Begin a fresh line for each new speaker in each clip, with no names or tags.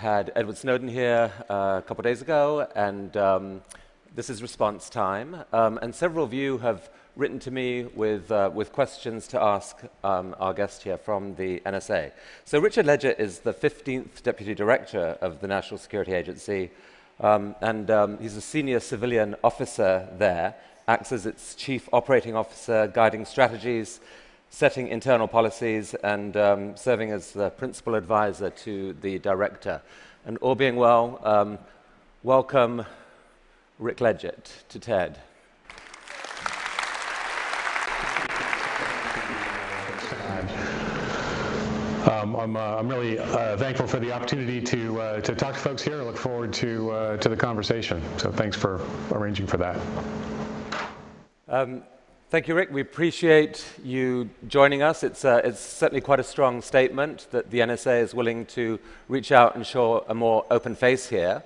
had Edward Snowden here a couple of days ago, and this is response time. And several of you have written to me with questions to ask our guest here from the NSA. So Richard Ledgett is the 15th Deputy Director of the National Security Agency, and he's a senior civilian officer there, acts as its Chief Operating Officer, guiding strategies, setting internal policies, and serving as the principal advisor to the director. And all being well, welcome Rick Ledgett to TED.
I'm really thankful for the opportunity to talk to folks here. I look forward to the conversation. So thanks for arranging for that.
Thank you, Rick. We appreciate you joining us. It's certainly quite a strong statement that the NSA is willing to reach out and show a more open face here.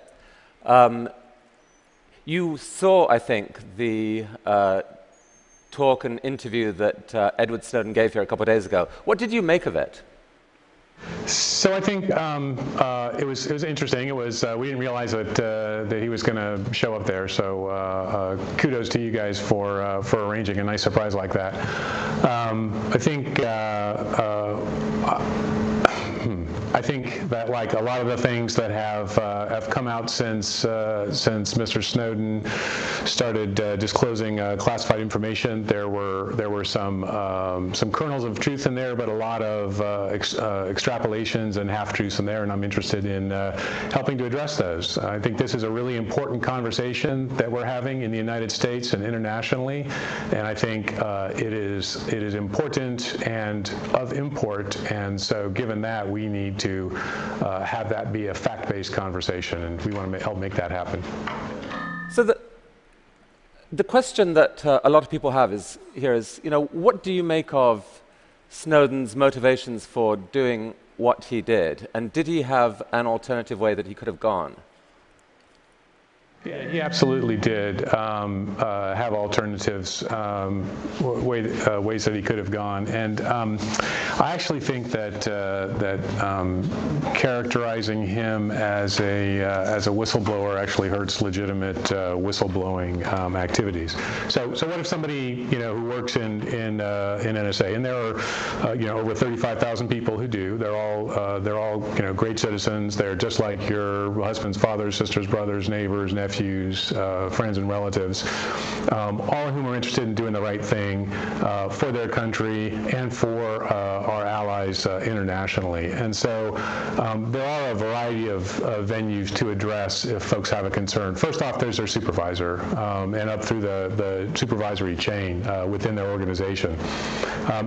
You saw, I think, the talk and interview that Edward Snowden gave here a couple of days ago. What did you make of it?
So I think it was interesting. It was we didn't realize that he was going to show up there. So kudos to you guys for arranging a nice surprise like that. I think that, like a lot of the things that have come out since Mr. Snowden started disclosing classified information, there were some kernels of truth in there, but a lot of extrapolations and half-truths in there, and I'm interested in helping to address those. I think this is a really important conversation that we're having in the United States and internationally, and I think it is important and of import, and so given that, we need to have that be a fact-based conversation, and we want to help make that happen.
So the question that a lot of people have is, what do you make of Snowden's motivations for doing what he did, and did he have an alternative way that he could have gone?
Yeah, he absolutely did have alternatives, ways that he could have gone, and I actually think that characterizing him as a whistleblower actually hurts legitimate whistleblowing activities. So what if somebody who works in NSA, and there are over 35,000 people who do. They're all great citizens. They're just like your husband's fathers, sisters, brothers, neighbors, nephews, friends and relatives, all of whom are interested in doing the right thing for their country and for our allies internationally. And so there are a variety of venues to address if folks have a concern. First off, there's their supervisor and up through the supervisory chain within their organization.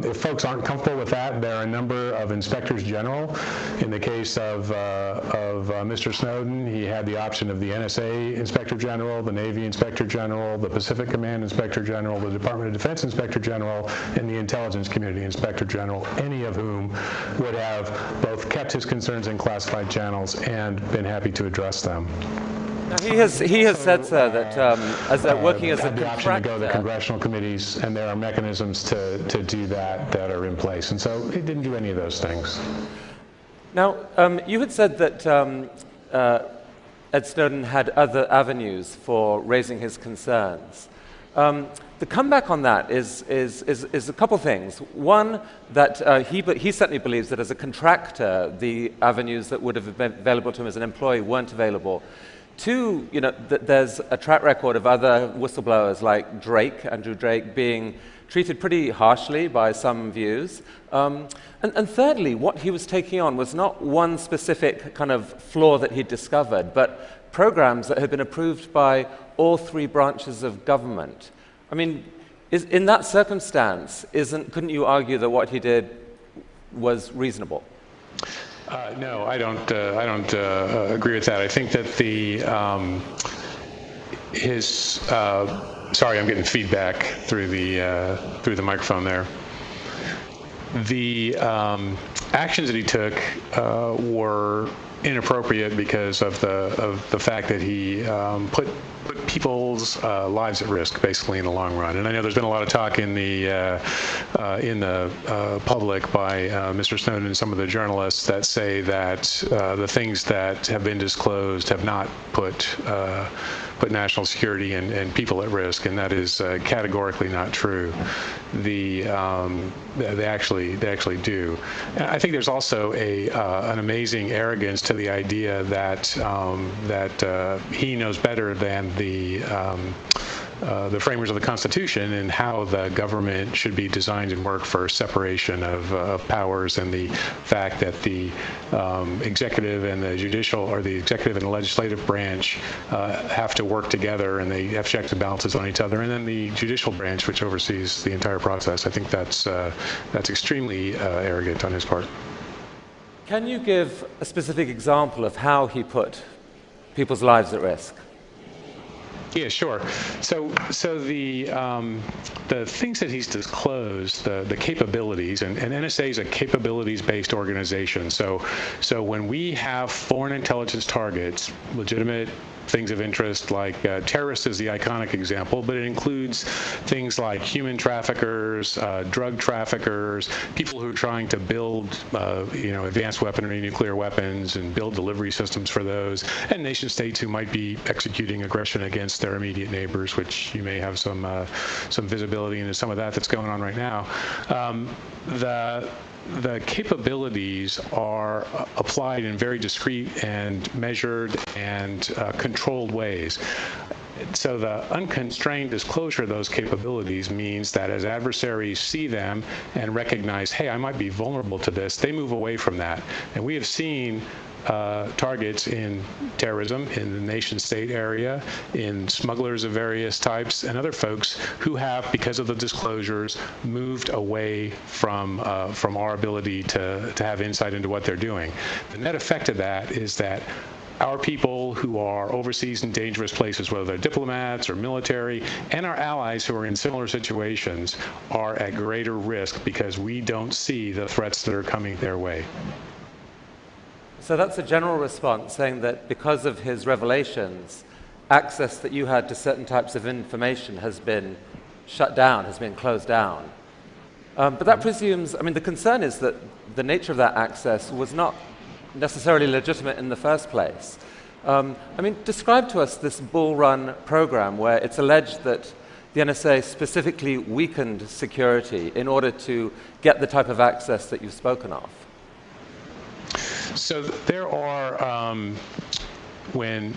If folks aren't comfortable with that, there are a number of inspectors general. In the case of Mr. Snowden, he had the option of the NSA Inspector General, the Navy Inspector General, the Pacific Command Inspector General, the Department of Defense Inspector General, and the Intelligence Community Inspector General, any of whom would have both kept his concerns in classified channels and been happy to address them.
Now, he has said, sir, that working as a
contractor, the option to go to the congressional committees, and there are mechanisms to do that are in place. And so he didn't do any of those things.
Now, you had said that Ed Snowden had other avenues for raising his concerns. The comeback on that is a couple things. One, that he certainly believes that as a contractor, the avenues that would have been available to him as an employee weren't available. Two, that there's a track record of other whistleblowers like Andrew Drake, being treated pretty harshly by some views. And thirdly, what he was taking on was not one specific kind of flaw that he'd discovered, but programs that had been approved by all three branches of government. I mean, in that circumstance, couldn't you argue that what he did was reasonable?
No, I don't agree with that. I think that sorry, I'm getting feedback through the microphone there. the actions that he took were inappropriate because of the fact that he put people's lives at risk, basically, in the long run. And I know there's been a lot of talk in the public by Mr. Snowden and some of the journalists that say that the things that have been disclosed have not put national security and people at risk, and that is categorically not true. They actually do. And I think there's also an amazing arrogance to the idea that he knows better than the framers of the Constitution and how the government should be designed and work for separation of powers, and the fact that the executive and the judicial, or the executive and the legislative branch have to work together, and they have checks and balances on each other, and then the judicial branch, which oversees the entire process. I think that's extremely arrogant on his part.
Can you give a specific example of how he put people's lives at risk?
Yeah, sure. So the things that he's disclosed, the capabilities, and NSA is a capabilities-based organization. So when we have foreign intelligence targets, legitimate things of interest, like terrorists is the iconic example, but it includes things like human traffickers, drug traffickers, people who are trying to build advanced weaponry, nuclear weapons, and build delivery systems for those, and nation states who might be executing aggression against their immediate neighbors, which you may have some visibility into some of that's going on right now. The capabilities are applied in very discrete and measured and controlled ways. So the unconstrained disclosure of those capabilities means that as adversaries see them and recognize, hey, I might be vulnerable to this, they move away from that. And we have seen targets in terrorism, in the nation-state area, in smugglers of various types, and other folks who have, because of the disclosures, moved away from our ability to have insight into what they're doing. The net effect of that is that our people who are overseas in dangerous places, whether they're diplomats or military, and our allies who are in similar situations, are at greater risk because we don't see the threats that are coming their way.
So that's a general response, saying that because of his revelations, access that you had to certain types of information has been shut down, has been closed down. But that presumes, the concern is that the nature of that access was not necessarily legitimate in the first place. Describe to us this Bull Run program where it's alleged that the NSA specifically weakened security in order to get the type of access that you've spoken of.
So there are, when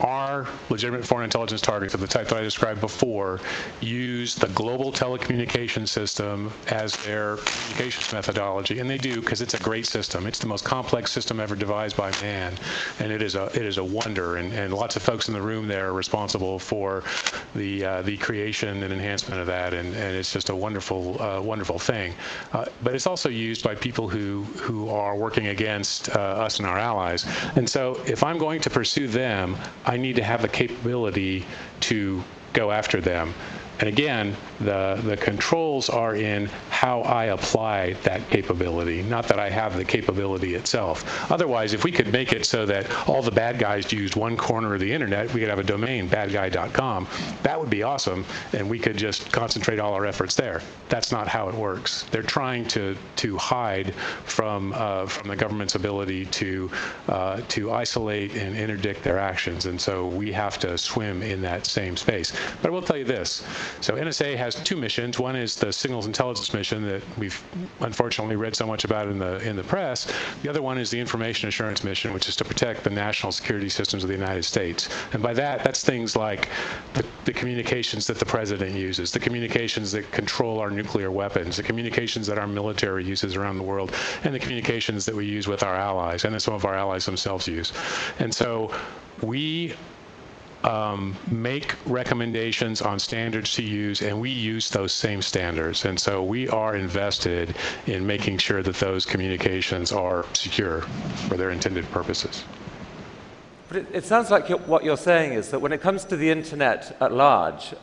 our legitimate foreign intelligence targets of the type that I described before use the global telecommunication system as their communications methodology, and they do because it's a great system. It's the most complex system ever devised by man, and it is a wonder. And lots of folks in the room there are responsible for the creation and enhancement of that, and it's just a wonderful thing. But it's also used by people who are working against us and our allies. And so if I'm going to pursue them, I need to have the capability to go after them. And again, the controls are in how I apply that capability, not that I have the capability itself. Otherwise, if we could make it so that all the bad guys used one corner of the internet, we could have a domain, badguy.com. That would be awesome, and we could just concentrate all our efforts there. That's not how it works. They're trying to hide from the government's ability to isolate and interdict their actions, and so we have to swim in that same space. But I will tell you this. So NSA has two missions. One is the signals intelligence mission that we've unfortunately read so much about in the press. The other one is the information assurance mission, which is to protect the national security systems of the United States. And by that's things like the communications that the president uses, the communications that control our nuclear weapons, the communications that our military uses around the world, and the communications that we use with our allies, and that some of our allies themselves use. And so we make recommendations on standards to use, and we use those same standards. And so we are invested in making sure that those communications are secure for their intended purposes.
But it sounds like what you're saying is that when it comes to the internet at large,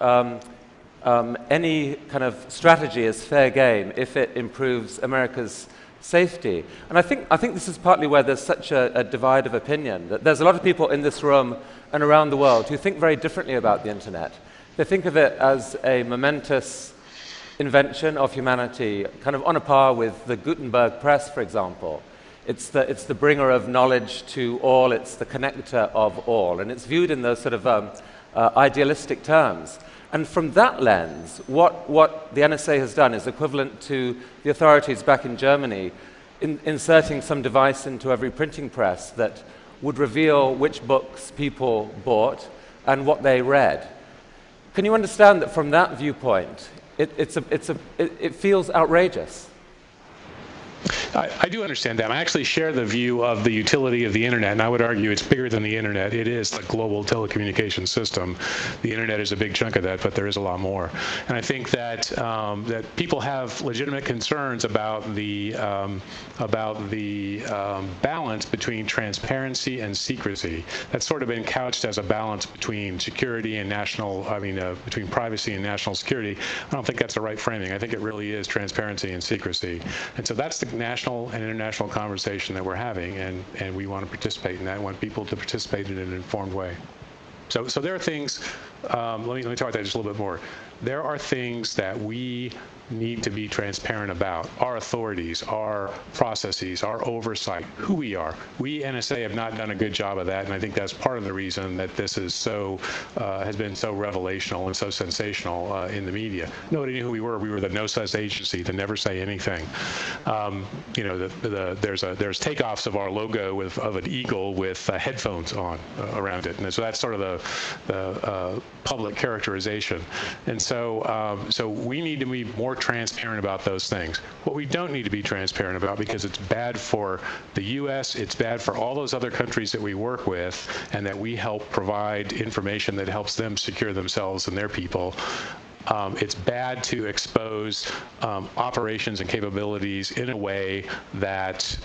any kind of strategy is fair game if it improves America's safety. And I think this is partly where there's such a divide of opinion, that there's a lot of people in this room and around the world who think very differently about the internet. They think of it as a momentous invention of humanity, kind of on a par with the Gutenberg press, for example. It's the bringer of knowledge to all, it's the connector of all, and it's viewed in those sort of idealistic terms. And from that lens, what the NSA has done is equivalent to the authorities back in Germany inserting some device into every printing press that would reveal which books people bought and what they read. Can you understand that from that viewpoint, it feels outrageous?
I do understand that. I actually share the view of the utility of the internet, and I would argue it's bigger than the internet. It is the global telecommunications system. The internet is a big chunk of that, but there is a lot more. And I think that that people have legitimate concerns about the balance between transparency and secrecy. That's sort of been couched as a balance between security and between privacy and national security. I don't think that's the right framing. I think it really is transparency and secrecy. And so that's the national and international conversation that we're having, and we want to participate in that. We want people to participate in an informed way. So there are things, let me talk about that just a little bit more. There are things that we need to be transparent about. Our authorities, our processes, our oversight, who we are. We, NSA, have not done a good job of that, and I think that's part of the reason that this is has been so revelational and so sensational in the media. Nobody knew who we were. We were the no-sus agency, the never say anything. There's takeoffs of our logo of an eagle with headphones on around it, and so that's sort of the public characterization. And so we need to be more transparent about those things. What we don't need to be transparent about, because it's bad for the U.S., it's bad for all those other countries that we work with and that we help provide information that helps them secure themselves and their people. It's bad to expose operations and capabilities in a way that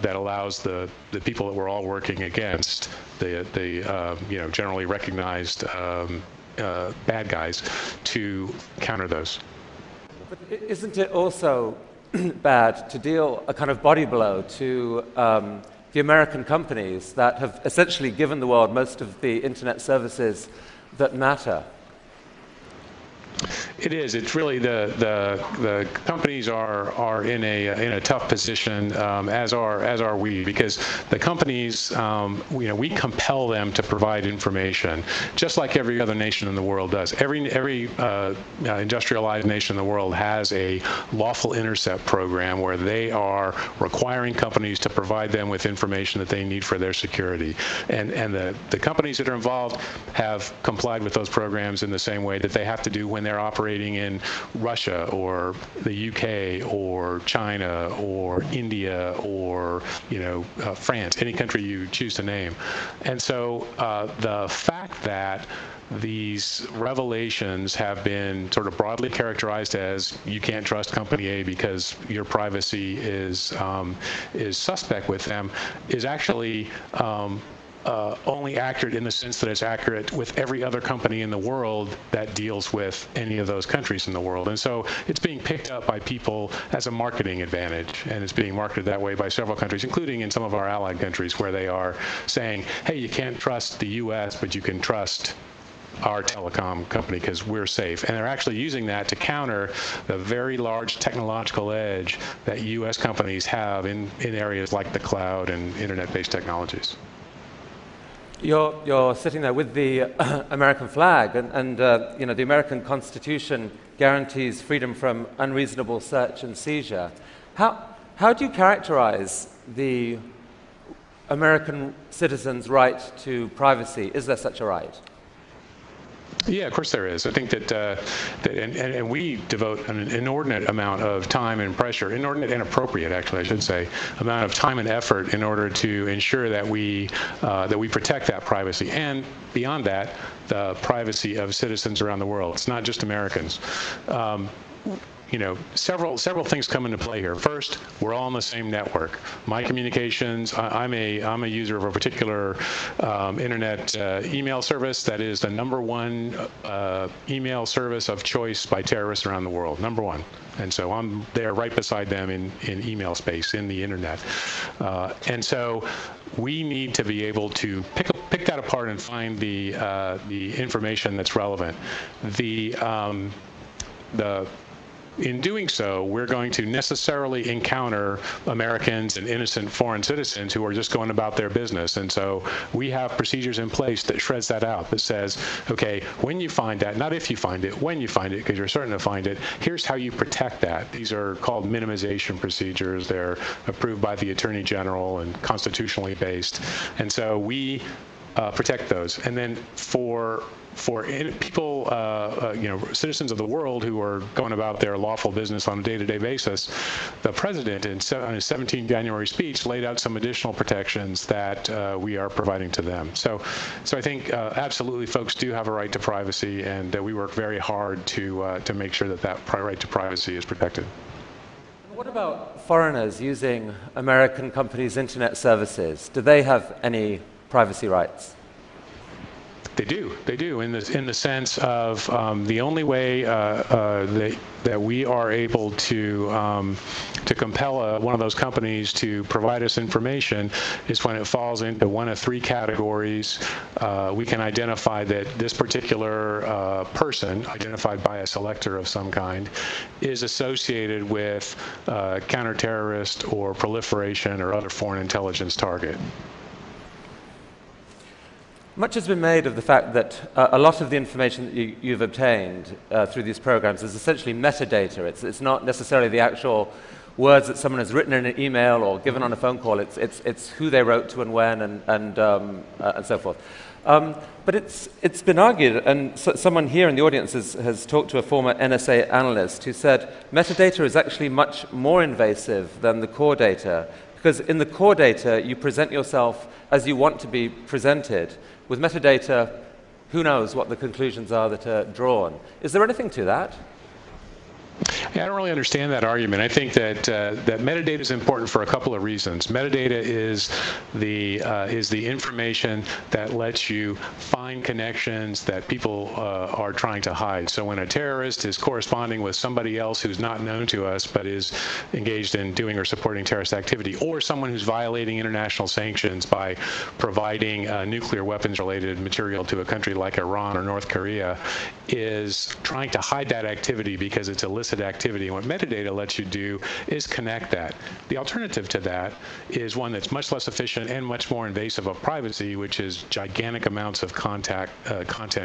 allows the people that we're all working against, the generally recognized bad guys, to counter those.
But isn't it also bad to deal a kind of body blow to the American companies that have essentially given the world most of the internet services that matter?
It is. It's really the companies are in a tough position, as are we, because the companies, we compel them to provide information, just like every other nation in the world does. Every industrialized nation in the world has a lawful intercept program where they are requiring companies to provide them with information that they need for their security, and the companies that are involved have complied with those programs in the same way that they have to do when they're operating in Russia or the UK or China or India or France, any country you choose to name. And so the fact that these revelations have been sort of broadly characterized as you can't trust company A because your privacy is suspect with them is actually only accurate in the sense that it's accurate with every other company in the world that deals with any of those countries in the world. And so it's being picked up by people as a marketing advantage, and it's being marketed that way by several countries, including in some of our allied countries, where they are saying, hey, you can't trust the US, but you can trust our telecom company because we're safe. And they're actually using that to counter the very large technological edge that US companies have in areas like the cloud and internet-based technologies.
You're sitting there with the American flag, and the American Constitution guarantees freedom from unreasonable search and seizure. How do you characterize the American citizen's right to privacy? Is there such a right?
Yeah, of course there is. I think that and we devote an inordinate amount of time and pressure, inordinate and appropriate, actually, I should say, amount of time and effort in order to ensure that we protect that privacy, and beyond that, the privacy of citizens around the world. It's not just Americans. several things come into play here. First, we're all on the same network. My communications, I'm a user of a particular internet email service that is the #1 email service of choice by terrorists around the world, #1. And so I'm there right beside them in email space, in the internet. And so we need to be able to pick that apart and find the information that's relevant. In doing so, we're going to necessarily encounter Americans and innocent foreign citizens who are just going about their business. And so we have procedures in place that shreds that out, that says, okay, when you find that, not if you find it, when you find it, because you're certain to find it, here's how you protect that. These are called minimization procedures. They're approved by the Attorney General and constitutionally based. And so we protect those. And then for people, citizens of the world who are going about their lawful business on a day-to-day basis, the president in his 17 January speech laid out some additional protections that we are providing to them. So I think absolutely folks do have a right to privacy, and we work very hard to make sure that right to privacy is protected.
What about foreigners using American companies' internet services? Do they have any privacy rights?
They do, in the sense of the only way that we are able to compel one of those companies to provide us information is when it falls into one of 3 categories. We can identify that this particular person, identified by a selector of some kind, is associated with counterterrorist or proliferation or other foreign intelligence target.
Much has been made of the fact that a lot of the information that you've obtained through these programs is essentially metadata. It's not necessarily the actual words that someone has written in an email or given on a phone call. It's who they wrote to and when and so forth. But it's been argued, and someone here in the audience has talked to a former NSA analyst who said metadata is actually much more invasive than the core data, because in the core data you present yourself as you want to be presented. With metadata, who knows what the conclusions are that are drawn. Is there anything to that?
Yeah, I don't really understand that argument. I think that metadata is important for a couple of reasons. Metadata is the information that lets you find connections that people are trying to hide. So when a terrorist is corresponding with somebody else who's not known to us but is engaged in doing or supporting terrorist activity, or someone who's violating international sanctions by providing nuclear weapons-related material to a country like Iran or North Korea, is trying to hide that activity because it's illicit activity. And what metadata lets you do is connect that. The alternative to that is one that's much less efficient and much more invasive of privacy, which is gigantic amounts of content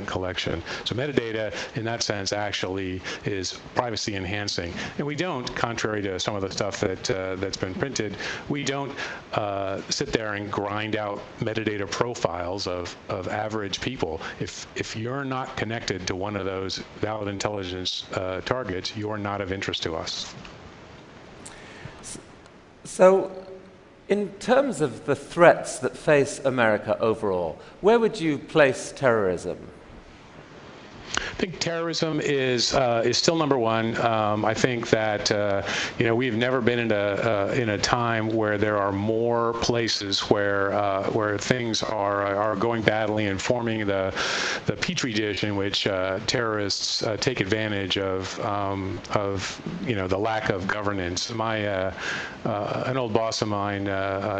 collection. So metadata, in that sense, actually is privacy enhancing. And we don't, contrary to some of the stuff that's been printed, we don't sit there and grind out metadata profiles of average people. If you're not connected to one of those valid intelligence targets, you're not of interest to us.
So, in terms of the threats that face America overall, where would you place terrorism?
I think terrorism is still #1. I think that we've never been in a time where there are more places where things are going badly and forming the petri dish in which terrorists take advantage of the lack of governance. An old boss of mine,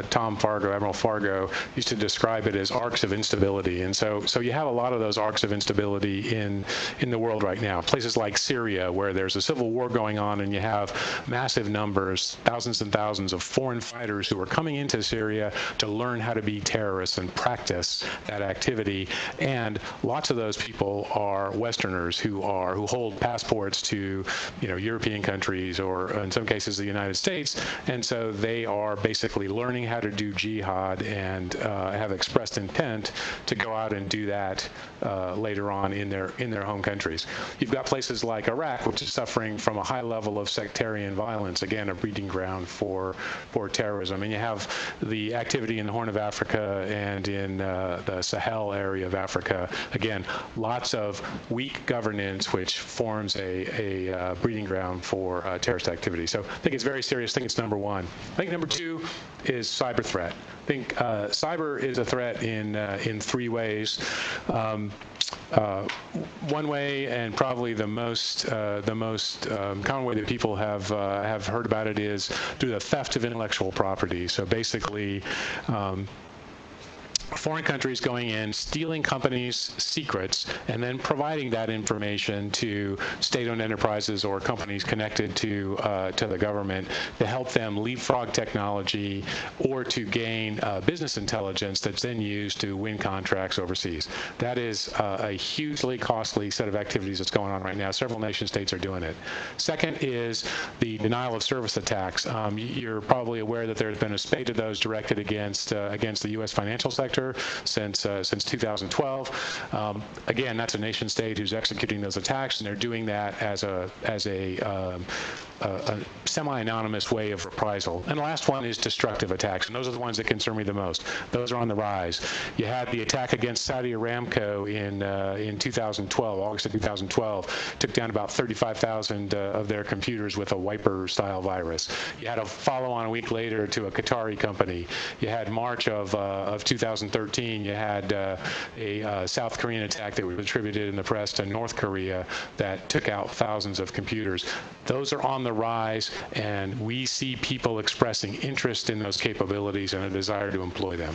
Tom Fargo, Admiral Fargo, used to describe it as arcs of instability, and so you have a lot of those arcs of instability in the world right now. Places like Syria, where there's a civil war going on and you have massive numbers, thousands and thousands of foreign fighters who are coming into Syria to learn how to be terrorists and practice that activity. And lots of those people are Westerners who hold passports to European countries, or in some cases the United States. And so they are basically learning how to do jihad and have expressed intent to go out and do that later on in their home home countries. You've got places like Iraq, which is suffering from a high level of sectarian violence, again, a breeding ground for terrorism. And you have the activity in the Horn of Africa and in the Sahel area of Africa. Again, lots of weak governance, which forms a breeding ground for terrorist activity. So I think it's very serious. I think it's number one. I think number two is cyber threat. I think cyber is a threat in three ways. One way, and probably the most common way that people have heard about it, is through the theft of intellectual property. So basically, foreign countries going in, stealing companies' secrets, and then providing that information to state-owned enterprises or companies connected to the government to help them leapfrog technology or to gain business intelligence that's then used to win contracts overseas. That is a hugely costly set of activities that's going on right now. Several nation states are doing it. Second is the denial of service attacks. You're probably aware that there's been a spate of those directed against the U.S. financial sector since 2012. Again, that's a nation state who's executing those attacks, and they're doing that as a semi-anonymous way of reprisal. And the last one is destructive attacks, and those are the ones that concern me the most. Those are on the rise. You had the attack against Saudi Aramco in 2012, August of 2012, took down about 35,000 of their computers with a wiper-style virus. You had a follow-on a week later to a Qatari company. You had March of 2013, you had a South Korean attack that was attributed in the press to North Korea that took out thousands of computers. Those are on the rise, and we see people expressing interest in those capabilities and a desire to employ them.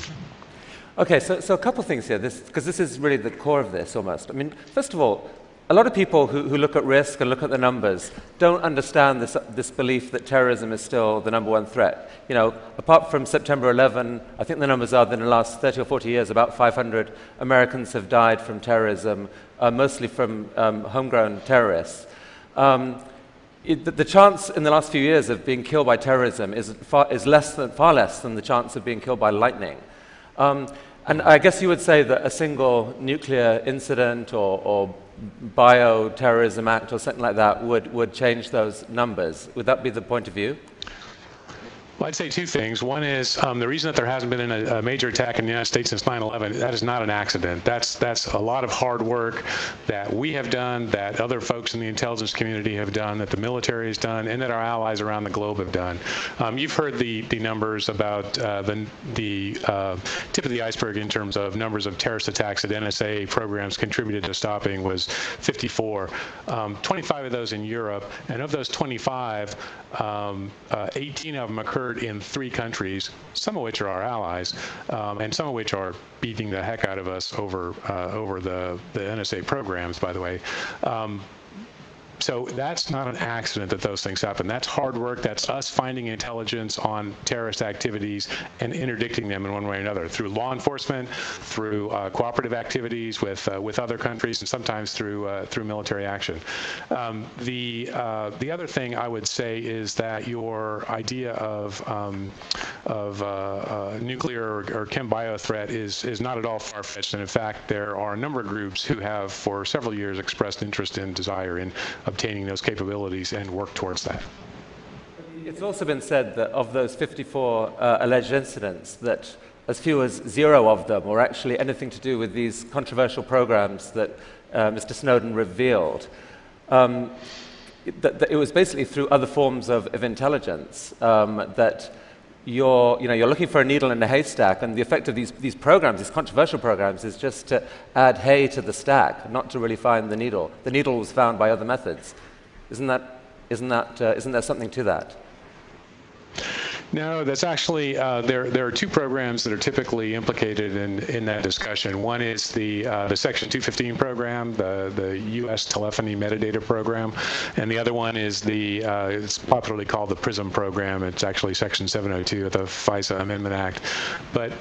Okay, so a couple things here, because this is really the core of this almost. I mean, first of all, a lot of people who look at risk and look at the numbers don't understand this belief that terrorism is still the number one threat. You know, apart from September 11, I think the numbers are that in the last 30 or 40 years, about 500 Americans have died from terrorism, mostly from homegrown terrorists. The chance in the last few years of being killed by terrorism is far less than the chance of being killed by lightning. And I guess you would say that a single nuclear incident or bioterrorism act or something like that would change those numbers. Would that be the point of view?
Well, I'd say two things. One is the reason that there hasn't been a major attack in the United States since 9/11, that is not an accident. That's a lot of hard work that we have done, that other folks in the intelligence community have done, that the military has done, and that our allies around the globe have done. You've heard the numbers about the tip of the iceberg in terms of numbers of terrorist attacks that NSA programs contributed to stopping was 54. 25 of those in Europe, and of those 25, 18 of them occurred in 3 countries, some of which are our allies, and some of which are beating the heck out of us over the NSA programs, by the way. So that's not an accident that those things happen. That's hard work. That's us finding intelligence on terrorist activities and interdicting them in one way or another through law enforcement, through cooperative activities with other countries, and sometimes through military action. The other thing I would say is that your idea of nuclear or chem bio threat is not at all far-fetched, and in fact there are a number of groups who have for several years expressed interest and desire in obtaining those capabilities and work towards that.
It's also been said that of those 54 alleged incidents, that as few as 0 of them were actually anything to do with these controversial programs that Mr. Snowden revealed. That it was basically through other forms of intelligence that you're looking for a needle in a haystack, and the effect of these programs, these controversial programs, is just to add hay to the stack, not to really find the needle. The needle was found by other methods. Isn't there something to that?
No, that's actually, there are 2 programs that are typically implicated in that discussion. One is the Section 215 program, the U.S. telephony metadata program, and the other one is it's popularly called the PRISM program. It's actually Section 702 of the FISA Amendment Act. But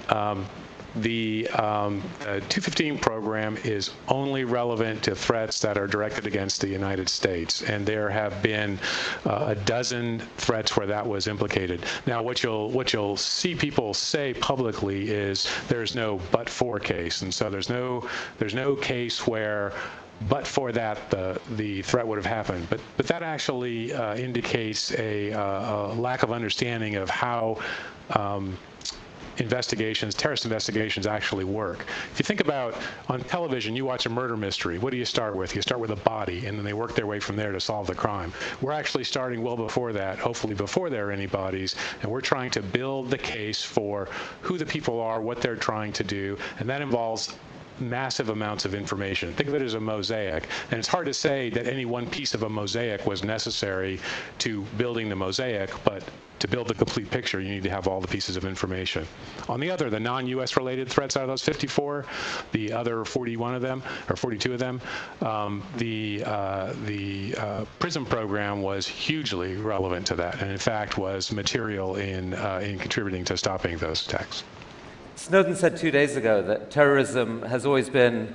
the 215 program is only relevant to threats that are directed against the United States, and there have been a dozen threats where that was implicated. Now, what you'll see people say publicly is there's no but-for case, and so there's no case where but for that, the threat would have happened. But that actually indicates a lack of understanding of how terrorist investigations actually work. If you think about, on television, you watch a murder mystery. What do you start with? You start with a body, and then they work their way from there to solve the crime. We're actually starting well before that, hopefully before there are any bodies, and we're trying to build the case for who the people are, what they're trying to do, and that involves massive amounts of information. Think of it as a mosaic. And it's hard to say that any one piece of a mosaic was necessary to building the mosaic, but to build the complete picture, you need to have all the pieces of information. On the other, the non-US related threats out of those 54, the other 41 of them, or 42 of them, the PRISM program was hugely relevant to that, and in fact was material in contributing to stopping those attacks.
Snowden said 2 days ago that terrorism has always been,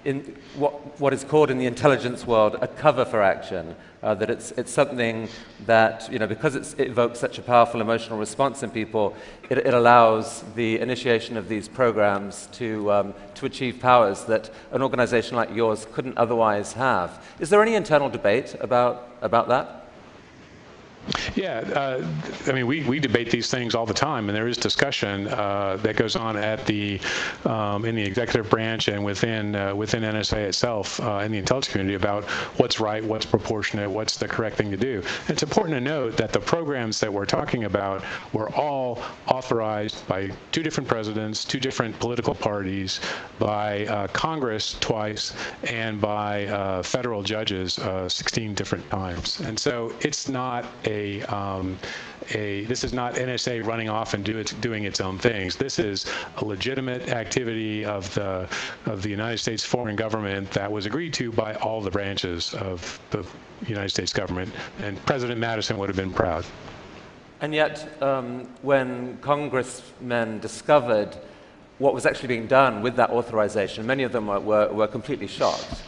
in what is called in the intelligence world, a cover for action. That it's something that, because it evokes such a powerful emotional response in people, it allows the initiation of these programs to achieve powers that an organization like yours couldn't otherwise have. Is there any internal debate about that?
Yeah, I mean, we debate these things all the time, and there is discussion that goes on at in the executive branch and within NSA itself, in the intelligence community, about what's right, what's proportionate, what's the correct thing to do. And it's important to note that the programs that we're talking about were all authorized by 2 different presidents, 2 different political parties, by Congress twice, and by federal judges 16 different times. And so it's not this is not NSA running off and doing its own things. This is a legitimate activity of the United States foreign government that was agreed to by all the branches of the United States government, and President Madison would have been proud.
And yet, when congressmen discovered what was actually being done with that authorization, many of them were completely shocked.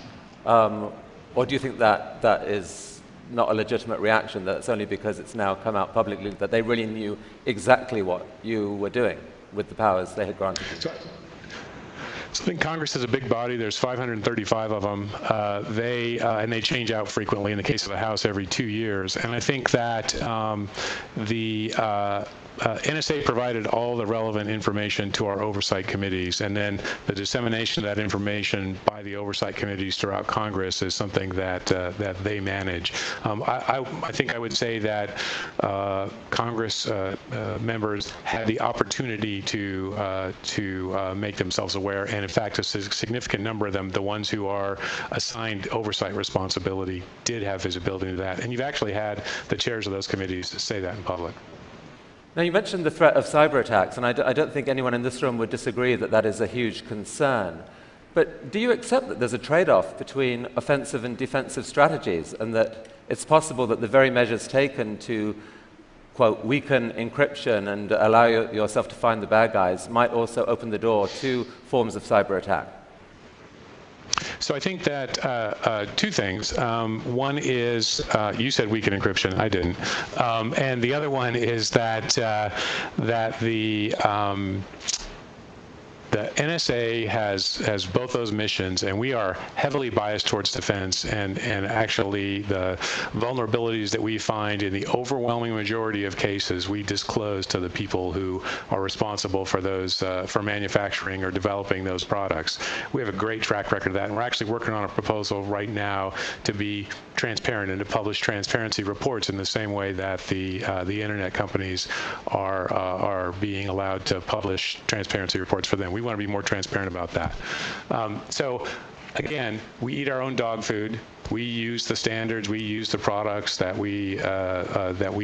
Or do you think that is not a legitimate reaction, that it's only because it's now come out publicly that they really knew exactly what you were doing with the powers they had granted you?
So I think Congress is a big body. There's 535 of them. And they change out frequently, in the case of the House, every 2 years. And I think that NSA provided all the relevant information to our oversight committees, and then the dissemination of that information by the oversight committees throughout Congress is something that they manage. I think I would say that Congress members had the opportunity to make themselves aware, and in fact, a significant number of them, the ones who are assigned oversight responsibility, did have visibility to that. And you've actually had the chairs of those committees say that in public.
Now, you mentioned the threat of cyber attacks, and I don't think anyone in this room would disagree that that is a huge concern. But do you accept that there's a trade-off between offensive and defensive strategies, and that it's possible that the very measures taken to, quote, weaken encryption and allow yourself to find the bad guys might also open the door to forms of cyber attack?
So I think that 2 things. One is, you said weaken encryption, I didn't. And the other one is that the NSA has both those missions, and we are heavily biased towards defense, and actually the vulnerabilities that we find in the overwhelming majority of cases we disclose to the people who are responsible for those, for manufacturing or developing those products. We have a great track record of that, and we're actually working on a proposal right now to be transparent and to publish transparency reports in the same way that the internet companies are being allowed to publish transparency reports for them. We want to be more transparent about that. So again, we eat our own dog food. We use the standards, we use the products that we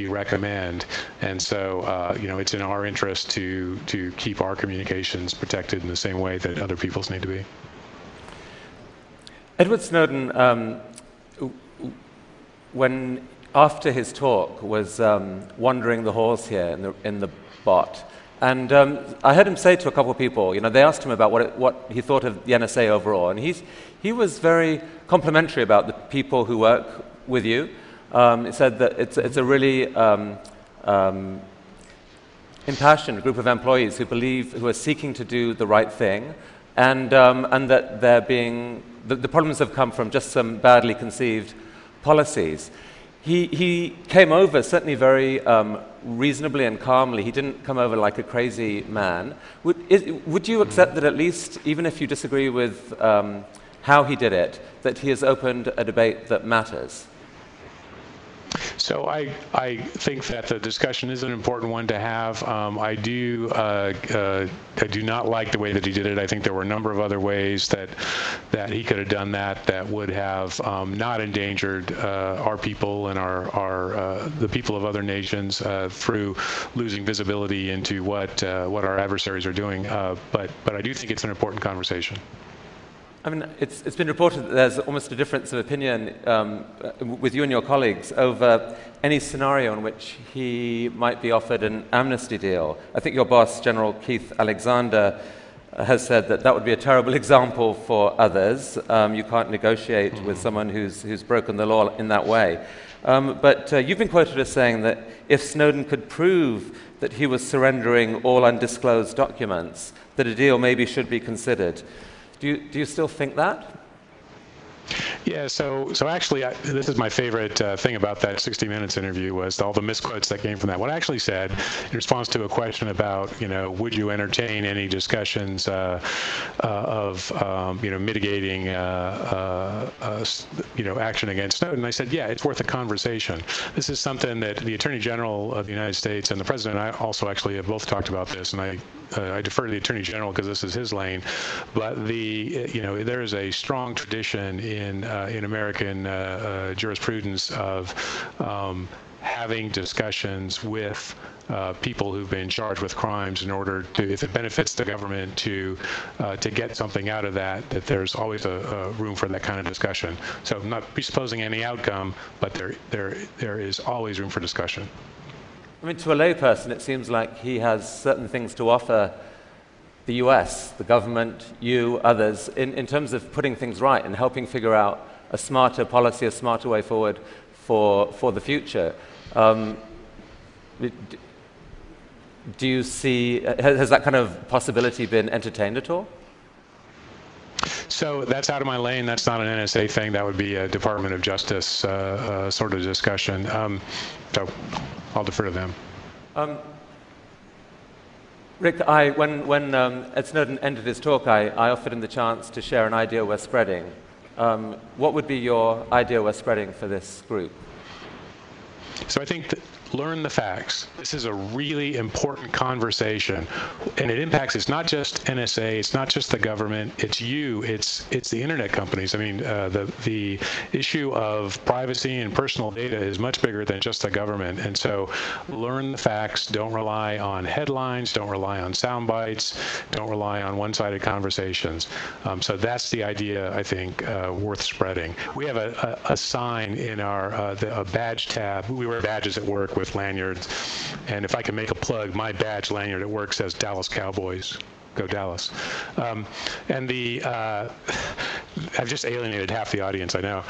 recommend, and so it's in our interest to keep our communications protected in the same way that other people's need to be.
Edward Snowden, when after his talk, was wandering the halls here in the bot. And I heard him say to a couple of people, they asked him about what he thought of the NSA overall, and he was very complimentary about the people who work with you. He said that it's a really impassioned group of employees who are seeking to do the right thing, and that they're being the problems have come from just some badly conceived policies. He came over certainly very reasonably and calmly. He didn't come over like a crazy man. Would you accept that at least, even if you disagree with how he did it, that he has opened a debate that matters?
So I think that the discussion is an important one to have. I do not like the way that he did it. I think there were a number of other ways that he could have done that would have not endangered our people and the people of other nations through losing visibility into what our adversaries are doing. But I do think it's an important conversation.
I mean, it's been reported that there's almost a difference of opinion with you and your colleagues over any scenario in which he might be offered an amnesty deal. I think your boss, General Keith Alexander, has said that that would be a terrible example for others. You can't negotiate with someone who's broken the law in that way. But you've been quoted as saying that if Snowden could prove that he was surrendering all undisclosed documents, that a deal maybe should be considered. Do you still think that?
Yeah, so actually, this is my favorite thing about that 60 Minutes interview was all the misquotes that came from that. What I actually said in response to a question about, would you entertain any discussions of, mitigating, action against Snowden, I said, yeah, it's worth a conversation. This is something that the Attorney General of the United States and the President and I also actually have both talked about this, and I defer to the Attorney General because this is his lane. But there is a strong tradition in American jurisprudence of having discussions with people who've been charged with crimes in order to, if it benefits the government, to get something out of that there's always a room for that kind of discussion. So I'm not presupposing any outcome, but there is always room for discussion.
I mean, to a layperson, it seems like he has certain things to offer the US, the government, you, others, in terms of putting things right and helping figure out a smarter policy, a smarter way forward for the future. Do you see, has that kind of possibility been entertained at all?
So that's out of my lane. That's not an NSA thing. That would be a Department of Justice sort of discussion. So I'll defer to them.
Rick, when Ed Snowden ended his talk, I offered him the chance to share an idea we're spreading. What would be your idea we're spreading for this group?
So I think that learn the facts. This is a really important conversation, and it impacts, it's not just NSA, it's not just the government, it's you, it's the internet companies. I mean, the issue of privacy and personal data is much bigger than just the government, and so learn the facts. Don't rely on headlines, don't rely on sound bites, don't rely on one-sided conversations. So that's the idea, I think, worth spreading. We have a sign in our a badge tab. We wear badges at work with lanyards, and if I can make a plug, my badge lanyard at work says Dallas Cowboys. Go Dallas. And I've just alienated half the audience, I know.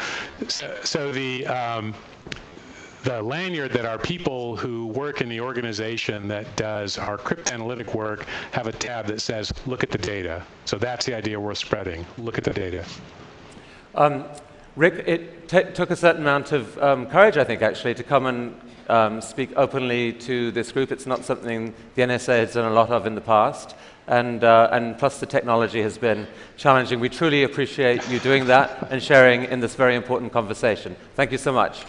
So the lanyard that our people who work in the organization that does our cryptanalytic work have a tab that says, look at the data. So that's the idea worth spreading. Look at the data.
Rick, it took a certain amount of courage, I think, actually, to come and speak openly to this group. It's not something the NSA has done a lot of in the past, and plus the technology has been challenging. We truly appreciate you doing that and sharing in this very important conversation. Thank you so much.